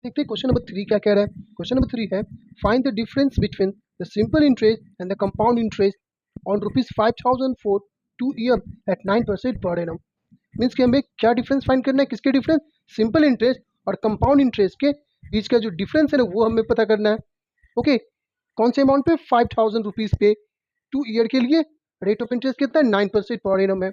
देखते हैं question number 3 क्या कह रहा है। क्वेश्चन नंबर 3 है find the difference between the simple interest and the compound interest on ₹5,000 for 2 year at 9% per annum. Means कि हमें क्या डिफरेंस फाइंड करना है, किसके डिफरेंस, सिंपल इंटरेस्ट और कंपाउंड इंटरेस्ट के बीच का जो डिफरेंस है ना वो हमें पता करना है। ओके, कौन से अमाउंट पे, ₹5,000 पे 2 ईयर के लिए रेट ऑफ इंटरेस्ट कितना है, 9% पर एनम है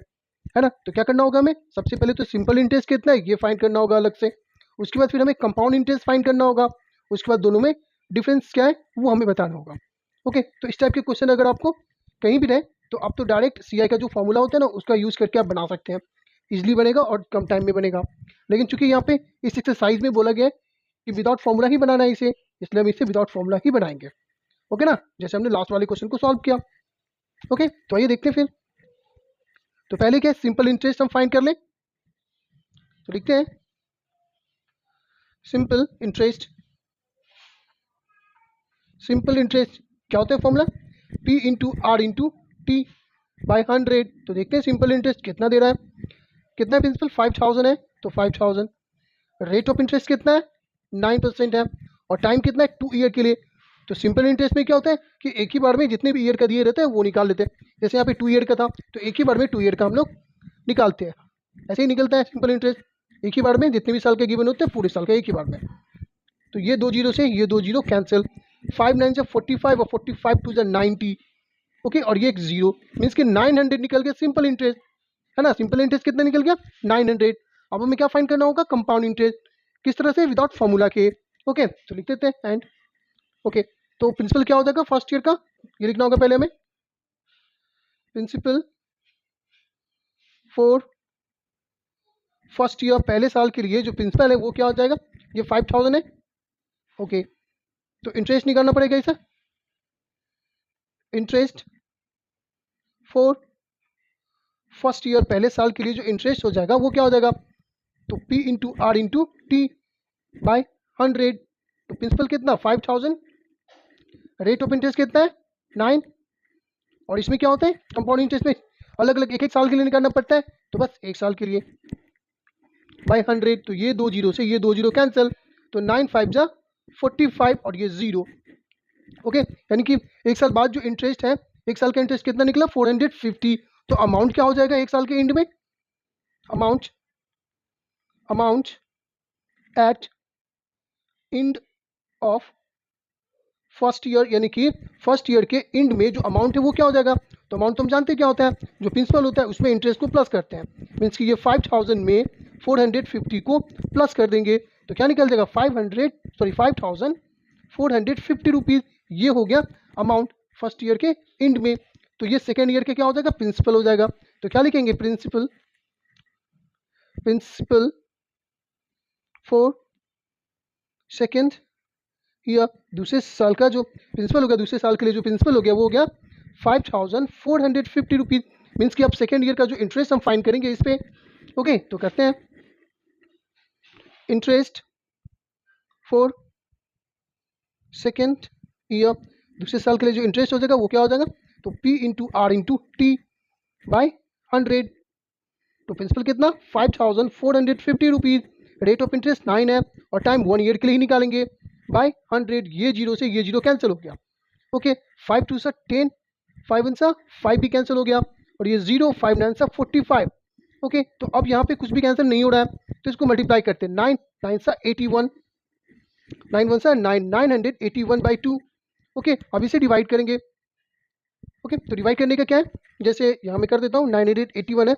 ना। तो क्या करना होगा हमें, सबसे पहले तो सिंपल इंटरेस्ट कितना है ये फाइंड करना होगा अलग से, उसके बाद फिर हमें कंपाउंड इंटरेस्ट फाइंड करना होगा, उसके बाद दोनों में डिफरेंस क्या है वो हमें बताना होगा। ओके, तो इस टाइप के क्वेश्चन अगर आपको कहीं भी रहे तो आप तो डायरेक्ट सीआई का जो फॉर्मूला होता है ना उसका यूज़ करके आप बना सकते हैं, इजीली बनेगा और कम टाइम में बनेगा। लेकिन चूंकि यहाँ पे इस एक्सरसाइज में बोला गया है कि विदाउट फॉर्मूला ही बनाना है इसे, इसलिए हम इसे विदाउट फॉर्मूला ही बनाएंगे। ओके ना, जैसे हमने लास्ट वाले क्वेश्चन को सॉल्व किया। ओके, तो आइए देखते हैं फिर। तो पहले क्या है, सिंपल इंटरेस्ट हम फाइंड कर लें। तो लिखते हैं सिंपल इंटरेस्ट। सिंपल इंटरेस्ट क्या होता है formula, P into R into T by 100। तो देखते हैं सिंपल इंटरेस्ट कितना दे रहा है, कितना है प्रिंसिपल, 5,000 है, तो 5,000। रेट ऑफ इंटरेस्ट कितना है, 9% है, और टाइम कितना है, 2 ईयर के लिए। तो सिंपल इंटरेस्ट में क्या होता है कि एक ही बार में जितने भी ईयर का दिए रहते हैं वो निकाल लेते हैं। जैसे यहाँ पे 2 ईयर का था तो एक ही बार में 2 ईयर का हम लोग निकालते हैं, ऐसे ही निकलता है सिंपल इंटरेस्ट। एक ही बार में जितने भी साल के गिवन होते हैं पूरे साल का एक ही बार में। तो ये 2 जीरो से ये 2 जीरो कैंसिल, 5 9 से 45 और 45 2 90। ओके, और ये एक जीरो, मीन्स कि 900 निकल गया सिंपल इंटरेस्ट, है ना। सिंपल इंटरेस्ट कितना निकल गया, 900। अब हमें क्या फाइंड करना होगा, कंपाउंड इंटरेस्ट। किस तरह से, विदाउट फॉर्मूला के। ओके, तो लिख देते हैं एंड। ओके, तो प्रिंसिपल क्या हो जाएगा फर्स्ट ईयर का, ये लिखना होगा पहले हमें, प्रिंसिपल फॉर फर्स्ट ईयर, पहले साल के लिए जो प्रिंसिपल है वो क्या हो जाएगा, ये 5,000 है। ओके, तो इंटरेस्ट निकालना पड़ेगा इसे, इंटरेस्ट फॉर फर्स्ट ईयर, पहले साल के लिए जो इंटरेस्ट हो जाएगा वो क्या हो जाएगा, तो P into R into T by 100। तो प्रिंसिपल कितना, 5,000, रेट ऑफ इंटरेस्ट कितना है, 9, और इसमें क्या होता है कंपाउंड इंटरेस्ट में अलग अलग एक एक साल के लिए निकालना पड़ता है, तो बस एक साल के लिए बाई 100। तो ये 2 जीरो से ये 2 जीरो कैंसिल, तो 9 5 जा 45 और ये जीरो। ओके, यानी कि एक साल बाद जो इंटरेस्ट है, एक साल का इंटरेस्ट कितना निकला, 450। तो अमाउंट क्या हो जाएगा एक साल के एंड में, amount at end of first year, यानी कि फर्स्ट ईयर के एंड में जो अमाउंट है वो क्या हो जाएगा। तो अमाउंट तो हम जानते हैं क्या होता है, जो प्रिंसिपल होता है उसमें इंटरेस्ट को प्लस करते हैं, मीन्स कि ये 5,000 में 450 को प्लस कर देंगे तो क्या निकल जाएगा, 5,450 रुपीज़। ये हो गया अमाउंट फर्स्ट ईयर के एंड में। तो ये सेकेंड ईयर के क्या हो जाएगा, प्रिंसिपल हो जाएगा। तो क्या लिखेंगे, प्रिंसिपल फॉर सेकेंड ईयर, दूसरे साल का जो प्रिंसिपल हो गया, दूसरे साल के लिए जो प्रिंसिपल हो गया वो हो गया 5,450 रुपीज़। मीन्स कि अब सेकेंड ईयर का जो इंटरेस्ट हम फाइंड करेंगे इस पर। ओके, तो करते हैं इंटरेस्ट फॉर सेकेंड ईयर, दूसरे साल के लिए जो इंटरेस्ट हो जाएगा वो क्या हो जाएगा, तो P into R into T by 100। तो प्रिंसिपल कितना, 5,450 रुपीज़, रेट ऑफ इंटरेस्ट 9 है, और टाइम 1 ईयर के लिए ही निकालेंगे बाई 100। ये जीरो से ये जीरो कैंसिल हो गया। ओके, 5 2 सा 10, 5 1 सा 5 भी कैंसिल हो गया, और ये 0 5 9 सा 45। ओके, तो अब यहाँ पे कुछ भी कैंसिल नहीं हो रहा है तो इसको मल्टीप्लाई करते हैं, 9 9 सा 81, 9 1 सा 9, 981 बाई 2। ओके, अब इसे डिवाइड करेंगे। ओके, तो डिवाइड करने का क्या है, जैसे यहाँ मैं कर देता हूँ, 981 है,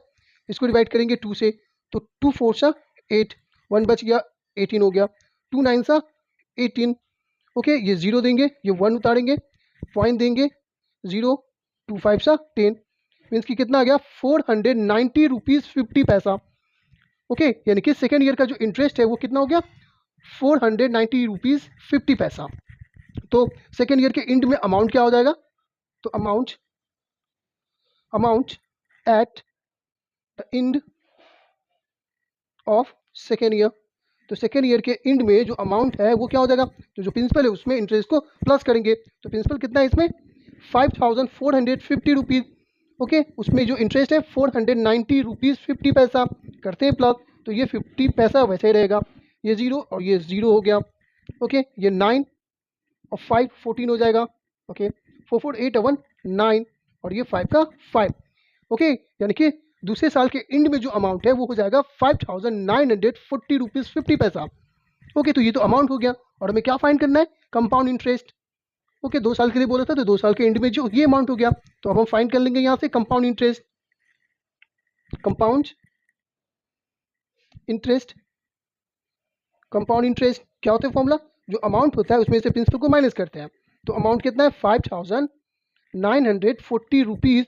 इसको डिवाइड करेंगे 2 से, तो 2 4 सा 8, 1 बच गया, 18 हो गया, 2 9 सा 18। ओके, ये 0 देंगे, ये 1 उतारेंगे, पॉइंट देंगे 0, 2 5 सा 10, मीन्स कि कितना आ गया, 490 रुपीज़ 50 पैसा। ओके, यानी कि सेकेंड ईयर का जो इंटरेस्ट है वो कितना हो गया, 490 रुपीज़ 50 पैसा। तो सेकेंड ईयर के एंड में अमाउंट क्या हो जाएगा, तो amount at the end of second year, तो सेकेंड ईयर के एंड में जो अमाउंट है वो क्या हो जाएगा, तो जो प्रिंसिपल है उसमें इंटरेस्ट को प्लस करेंगे। तो प्रिंसिपल कितना है इसमें, 5,450 रुपीज़। ओके, उसमें जो इंटरेस्ट है 490 रुपीज़ 50 पैसा, करते हैं प्लस, तो ये 50 पैसा वैसे ही रहेगा, ये 0 और ये 0 हो गया। ओके, ये 9 और 5 14 हो जाएगा। ओके, 4 4 8 1 9 और ये 5 का 5। ओके, यानी कि दूसरे साल के एंड में जो अमाउंट है वो हो जाएगा 5,940 रुपीज़ 50 पैसा। ओके, तो ये तो अमाउंट हो गया और हमें क्या फाइंड करना है? Compound interest. ओके, 2 साल के लिए बोला था तो 2 साल के एंड में जो ये अमाउंट हो गया, तो अब हम फाइंड कर लेंगे यहाँ से compound interest. Compound interest, compound interest क्या होता है फॉर्मूला? जो अमाउंट होता है उसमें से प्रिंसिपल को माइनस करते हैं। तो अमाउंट कितना है? 5,940 रुपीज़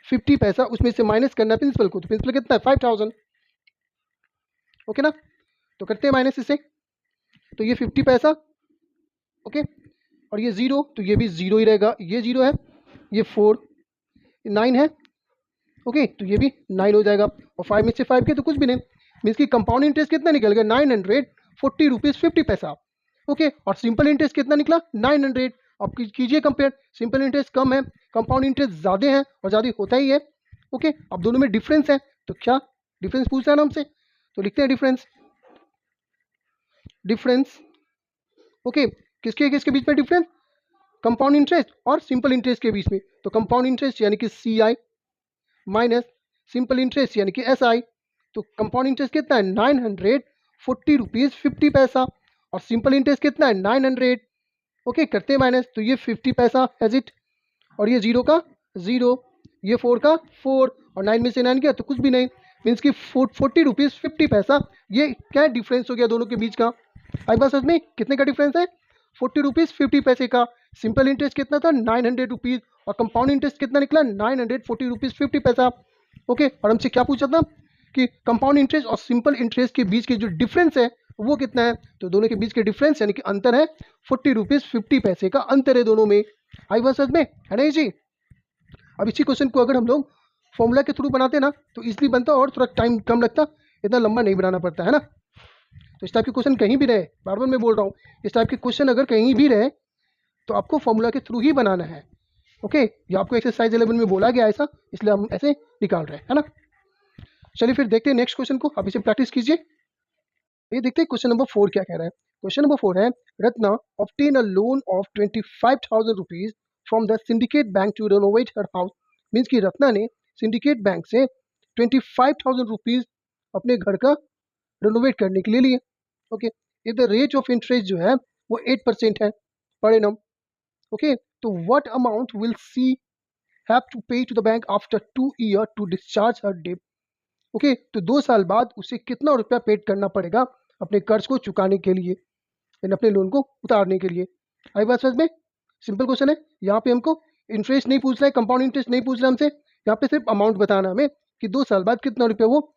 50 पैसा, उसमें से माइनस करना है प्रिंसिपल को। तो प्रिंसिपल कितना है? 5,000। ओके ना, तो करते हैं माइनस इसे, तो ये 50 पैसा। ओके, और ये 0 तो ये भी 0 ही रहेगा, ये 0 है, ये 4 9 है। ओके, तो ये भी 9 हो जाएगा और 5 में से 5 के तो कुछ भी नहीं, मीन्स कि कंपाउंड इंटरेस्ट कितना निकल गया? 940 रुपीज़ 50 पैसा। ओके, और सिंपल इंटरेस्ट कितना निकला? 900। अब कीजिए कंपेयर, सिंपल इंटरेस्ट कम है, कंपाउंड इंटरेस्ट ज़्यादा है और ज़्यादा होता ही है। ओके, अब दोनों में डिफरेंस है, तो क्या डिफरेंस पूछ रहा है ना हमसे, तो लिखते हैं डिफरेंस। डिफरेंस ओके, किसके किसके बीच में डिफरेंस? कंपाउंड इंटरेस्ट और सिंपल इंटरेस्ट के बीच में। तो कंपाउंड इंटरेस्ट यानी कि CI माइनस सिंपल इंटरेस्ट यानी कि SI। तो कंपाउंड इंटरेस्ट कितना है? 940 रुपीज़ 50 पैसा और सिंपल इंटरेस्ट कितना है? 900। ओके, करते हैं माइनस, तो ये 50 पैसा एज इट, और ये 0 का 0, ये 4 का 4 और 9 में से 9 गया तो कुछ भी नहीं, मीन्स कि 40 रुपीज़ 50 पैसा। ये क्या डिफरेंस हो गया दोनों के बीच का? आई बात समझ में? कितने का डिफरेंस है? 40 रुपीज़ 50 पैसे का। सिंपल इंटरेस्ट कितना था? 900 रुपीज़ और कंपाउंड इंटरेस्ट कितना निकला? 940 रुपीज़ 50 पैसा। ओके, और हमसे क्या पूछा था कि कंपाउंड इंटरेस्ट और सिंपल इंटरेस्ट के बीच के जो डिफरेंस है वो कितना है? तो दोनों के बीच के डिफरेंस यानी कि अंतर है 40 रुपीज़ 50 पैसे का अंतर है दोनों में। आई बात समझ में? है ना जी? अब इसी क्वेश्चन को अगर हम लोग फॉर्मूला के थ्रू बनाते ना तो इजीली बनता और थोड़ा टाइम कम लगता, इतना लंबा नहीं बनाना पड़ता है ना। तो इस टाइप के क्वेश्चन कहीं भी रहे, बार बार मैं बोल रहा हूँ, इस टाइप के क्वेश्चन अगर कहीं भी रहे तो आपको फॉर्मूला के थ्रू ही बनाना है। ओके, ये आपको एक्सरसाइज 11 में बोला गया ऐसा, इसलिए हम ऐसे निकाल रहे हैं, है ना। चलिए फिर देखते हैं नेक्स्ट क्वेश्चन को, आप इसे प्रैक्टिस कीजिए। ये देखते हैं क्वेश्चन नंबर 4 क्या कह रहा है। क्वेश्चन नंबर 4 है, Ratna obtain a loan of 25,000 rupees from the Syndicate Bank to renovate her house. Means कि रत्ना ने सिंडिकेट बैंक से 25,000 रुपीज अपने घर का रेनोवेट करने के लिए लिए। Okay, if the rate of interest जो है वो 8% है पर एनम। ओके, तो what amount will she have to pay to the bank after 2 year to discharge her debt. Okay, तो 2 साल बाद उसे कितना रुपया पेड करना पड़ेगा अपने कर्ज को चुकाने के लिए, यानी अपने लोन को उतारने के लिए। आई बात समझ में? सिंपल क्वेश्चन है, यहाँ पे हमको इंटरेस्ट नहीं पूछ रहा है, कंपाउंड इंटरेस्ट नहीं पूछ रहा हमसे, यहाँ पे सिर्फ अमाउंट बताना हमें कि 2 साल बाद कितना रुपया वो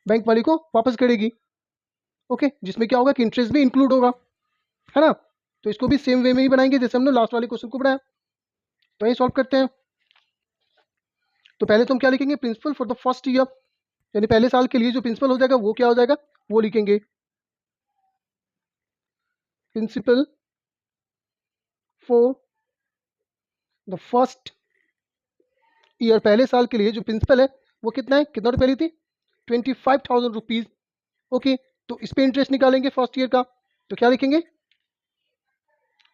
बैंक वाली को वापस करेगी। ओके, जिसमें क्या होगा कि इंटरेस्ट भी इंक्लूड होगा, है ना। तो इसको भी सेम वे में ही बनाएंगे जैसे हमने लास्ट वाले क्वेश्चन को बनाया। तो ये सॉल्व करते हैं। तो पहले तो हम क्या लिखेंगे? Principal for the first year, यानी पहले साल के लिए जो प्रिंसिपल हो जाएगा वो क्या हो जाएगा? वो लिखेंगे principal for the first year. पहले साल के लिए जो प्रिंसिपल है वो कितना है? कितना रुपये ली थी? 25,000 रुपीज। ओके, तो इस पे इंटरेस्ट निकालेंगे फर्स्ट ईयर का, तो क्या लिखेंगे?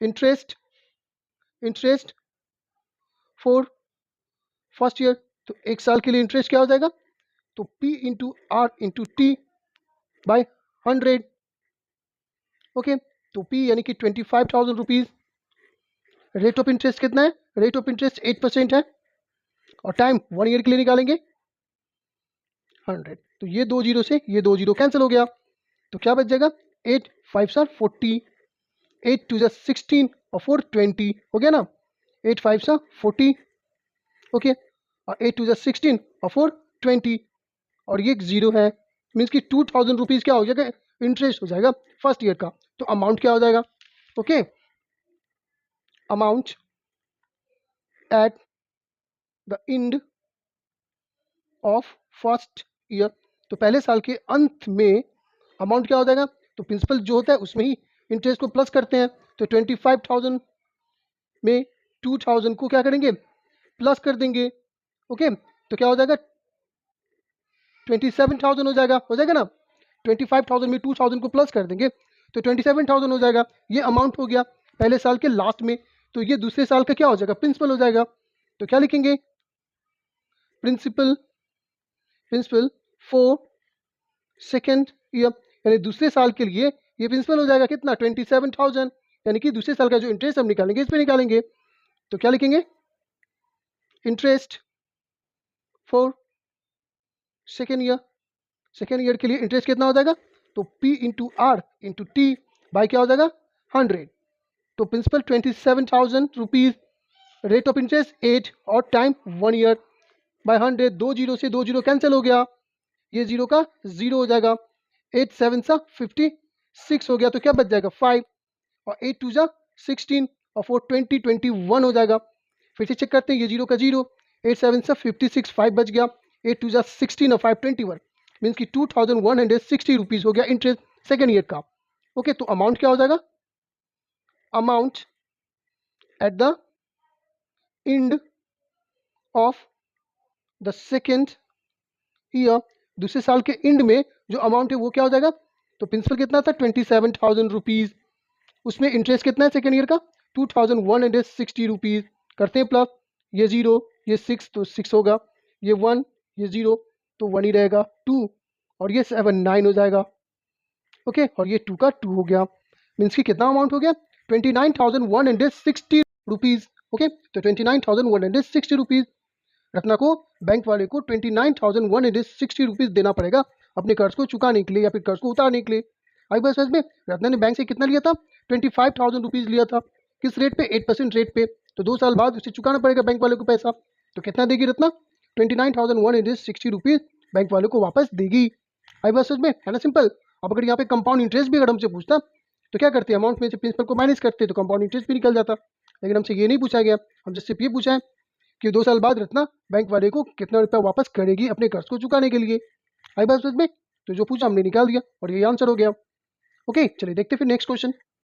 Interest, interest for first year. तो एक साल के लिए इंटरेस्ट क्या हो जाएगा? तो P into R into T by 100। Okay, तो P यानी कि 25,000 रुपीज। रेट ऑफ इंटरेस्ट कितना है? रेट ऑफ इंटरेस्ट 8% है और टाइम 1 ईयर के लिए निकालेंगे 100। तो ये 2 जीरो से ये 2 जीरो कैंसिल हो गया, तो क्या बच जाएगा? 8 5 सर 40, 8 2 16 और 4 20 हो गया ना। 8 5 सर 40। ओके, और 8 2 16 और 4 20 और ये 0 है, मीन्स कि 2,000 रुपीज़ क्या हो जाएगा? इंटरेस्ट हो जाएगा फर्स्ट ईयर का। तो अमाउंट क्या हो जाएगा? Okay, amount at the end of first year. तो पहले साल के अंत में अमाउंट क्या हो जाएगा? तो प्रिंसिपल जो होता है उसमें ही इंटरेस्ट को प्लस करते हैं, तो 25,000 में 2,000 को क्या करेंगे? प्लस कर देंगे। ओके, तो क्या हो जाएगा? 27,000 हो जाएगा ना। 25,000 में 2,000 को प्लस कर देंगे तो 27,000 हो जाएगा। ये अमाउंट हो गया पहले साल के लास्ट में। तो ये दूसरे साल का क्या हो जाएगा, प्रिंसिपल हो जाएगा। तो क्या लिखेंगे, प्रिंसिपल फॉर सेकेंड ईयर, यानी दूसरे साल के लिए ये प्रिंसिपल हो जाएगा कितना, 27,000। यानी कि दूसरे साल का जो इंटरेस्ट हम निकालेंगे इस पे निकालेंगे। तो क्या लिखेंगे, इंटरेस्ट फॉर सेकेंड ईयर के लिए इंटरेस्ट कितना हो जाएगा, तो P into R into T by क्या हो जाएगा 100। तो principal 27,000 rupees, rate of interest 8 और टाइम 1 ईयर बाय 100। 2 जीरो से 2 जीरो कैंसिल हो गया, ये जीरो का जीरो हो जाएगा। 8 7 सा 56 हो गया, तो क्या बच जाएगा 5 और 8 2 जा 16 और 4 20 21 हो जाएगा। फिर से चेक करते हैं, ये जीरो का जीरो, 8 7 सा 56, 5 बच गया, 8 2 जा 16 और 5 21 मीन्स कि 2,160 रुपीज़ हो गया इंटरेस्ट सेकेंड ईयर का। ओके, तो अमाउंट क्या हो जाएगा, amount at the end of the second year, दूसरे साल के एंड में जो अमाउंट है वो क्या हो जाएगा, तो प्रिंसिपल कितना था 27,000 रुपीज़, उसमें इंटरेस्ट कितना है सेकेंड ईयर का 2,160 रुपीज़। करते हैं प्लस, ये जीरो ये 6 तो 6 होगा, ये 1 ये जीरो तो 1 ही रहेगा, 2 और ये 7 9 हो जाएगा। ओके, और ये 2 का 2 हो गया, मीन्स कि कितना अमाउंट हो गया 29,160 रुपीज़। ओके, तो 29,160 रुपीज़ रत्ना को बैंक वाले को 29,160 रुपीज़ देना पड़ेगा अपने कर्ज को चुकाने के लिए या फिर कर्ज को उतारने के लिए। आई बस में रत्ना ने बैंक से कितना लिया था 25,000 रुपीज़ लिया था, किस रेट पे 8% रेट पे। तो 2 साल बाद उसे चुकाना पड़ेगा बैंक वाले को पैसा। तो कितना देगी रत्ना 29,160 रुपीज़ बैंक वाले को वापस देगी। आई बस में है ना, सिंपल। अब अगर यहाँ पे कंपाउंड इंटरेस्ट भी अगर हमसे पूछता तो क्या करते हैं, अमाउंट में से प्रिंसिपल को माइनस करते तो कंपाउंड इंटरेस्ट भी निकल जाता, लेकिन हमसे ये नहीं पूछा गया। हमसे सिर्फ ये पूछा है कि 2 साल बाद रत्ना बैंक वाले को कितना रुपया वापस करेगी अपने कर्ज को चुकाने के लिए। आई बात समझ में, तो जो पूछा हमने निकाल दिया और ये आंसर हो गया। ओके, चलिए देखते हैं फिर नेक्स्ट क्वेश्चन।